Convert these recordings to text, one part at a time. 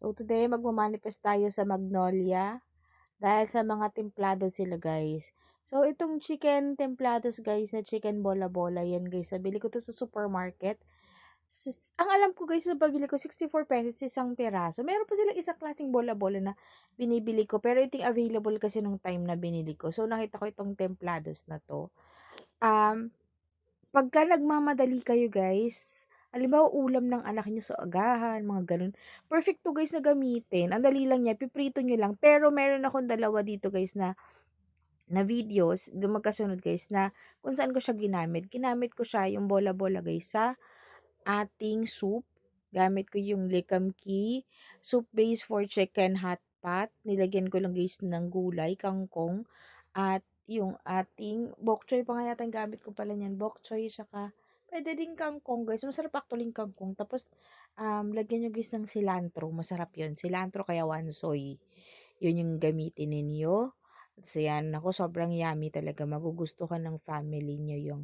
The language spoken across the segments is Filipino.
So today magma-manifest tayo sa Magnolia dahil sa mga templado sila guys. So itong chicken templados guys na chicken bola-bola yan guys. Nabili ko to sa supermarket. Ang alam ko guys na pabili ko 64 pesos isang piraso. Meron pa silang isang klaseng bola-bola na binibili ko. Pero ito yung available kasi nung time na binili ko. So nakita ko itong templados na to. Pagka nagmamadali kayo guys, halimbawa ulam ng anak niyo sa agahan, mga gano'n. Perfect to guys na gamitin. Ang dali lang niya, piprito niyo lang. Pero meron akong dalawa dito guys na videos, magkasunod guys, na kung saan ko siya ginamit. Ginamit ko siya, yung bola-bola guys, sa ating soup. Gamit ko yung likamki, soup base for chicken hot pot. Nilagyan ko lang guys ng gulay, kangkong, at yung ating bok choy pa nga yata yung gamit ko pala niyan. Bok choy, saka pwede din kangkong guys. Masarap actually yung kangkong. Tapos, lagyan nyo guys ng cilantro. Masarap yun. Cilantro kaya wansoy. Yun yung gamitin ninyo. Tapos yan, ako sobrang yummy talaga. Magugustuhan ng family nyo yung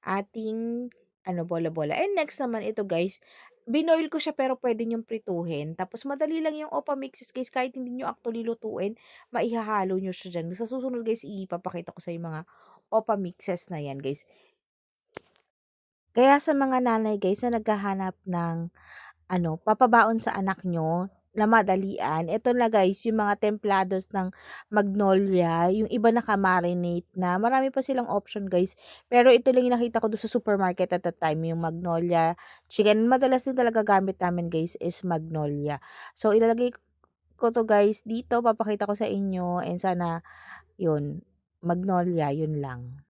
ating bola-bola. And next naman ito guys, binoil ko siya pero pwede nyong prituhin. Tapos madali lang yung opa mixes guys, kahit hindi nyo actually lutuin, maihahalo nyo siya dyan. Sa susunod guys, ipapakita ko sa yung mga opa mixes na yan guys. Kaya sa mga nanay guys na naghahanap ng papabaon sa anak nyo na madalian. Ito na guys, yung mga templados ng Magnolia, yung iba naka-marinate na. Marami pa silang option guys. Pero ito lang yung nakita ko doon sa supermarket at that time, yung Magnolia chicken. Madalas din talaga gamit namin guys is Magnolia. So ilalagay ko to guys dito, papakita ko sa inyo and sana yun, Magnolia, yun lang.